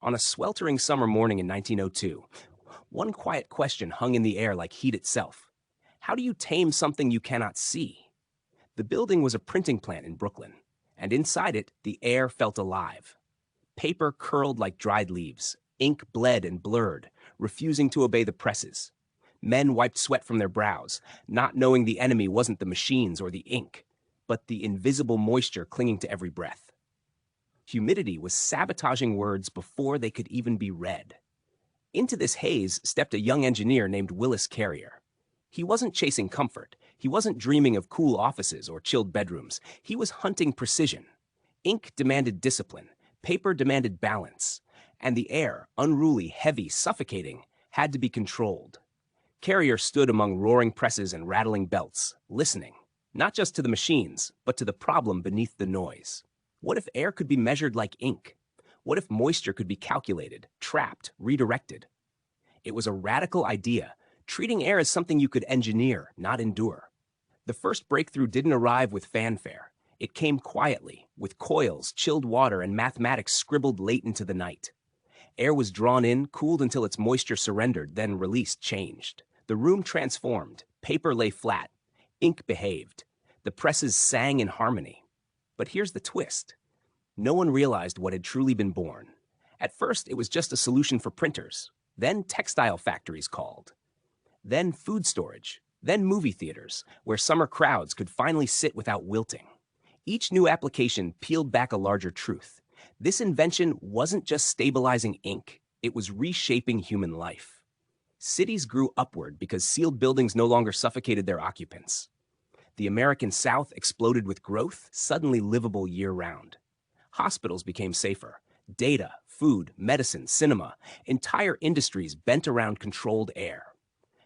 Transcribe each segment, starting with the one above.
On a sweltering summer morning in 1902, one quiet question hung in the air like heat itself. How do you tame something you cannot see? The building was a printing plant in Brooklyn, and inside it, the air felt alive. Paper curled like dried leaves, ink bled and blurred, refusing to obey the presses. Men wiped sweat from their brows, not knowing the enemy wasn't the machines or the ink, but the invisible moisture clinging to every breath. Humidity was sabotaging words before they could even be read. Into this haze stepped a young engineer named Willis Carrier. He wasn't chasing comfort. He wasn't dreaming of cool offices or chilled bedrooms. He was hunting precision. Ink demanded discipline. Paper demanded balance. And the air, unruly, heavy, suffocating, had to be controlled. Carrier stood among roaring presses and rattling belts, listening, not just to the machines, but to the problem beneath the noise. What if air could be measured like ink? What if moisture could be calculated, trapped, redirected? It was a radical idea, treating air as something you could engineer, not endure. The first breakthrough didn't arrive with fanfare. It came quietly, with coils, chilled water, and mathematics scribbled late into the night. Air was drawn in, cooled until its moisture surrendered, then released, changed. The room transformed. Paper lay flat. Ink behaved. The presses sang in harmony. But here's the twist. No one realized what had truly been born. At first, it was just a solution for printers. Then textile factories called. Then food storage. Then movie theaters, where summer crowds could finally sit without wilting. Each new application peeled back a larger truth. This invention wasn't just stabilizing ink. It was reshaping human life. Cities grew upward because sealed buildings no longer suffocated their occupants. The American South exploded with growth, suddenly livable year-round. Hospitals became safer. Data, food, medicine, cinema, entire industries bent around controlled air.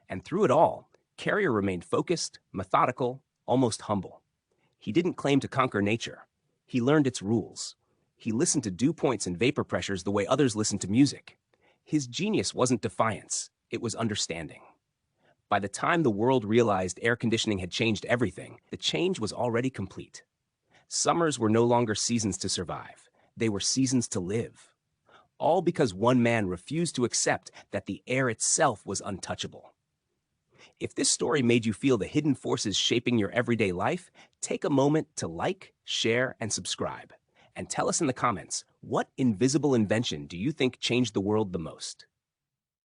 And through it all, Carrier remained focused, methodical, almost humble. He didn't claim to conquer nature. He learned its rules. He listened to dew points and vapor pressures the way others listened to music. His genius wasn't defiance, it was understanding. By the time the world realized air conditioning had changed everything, the change was already complete. Summers were no longer seasons to survive. They were seasons to live. All because one man refused to accept that the air itself was untouchable. If this story made you feel the hidden forces shaping your everyday life, take a moment to like, share, and subscribe. And tell us in the comments, what invisible invention do you think changed the world the most?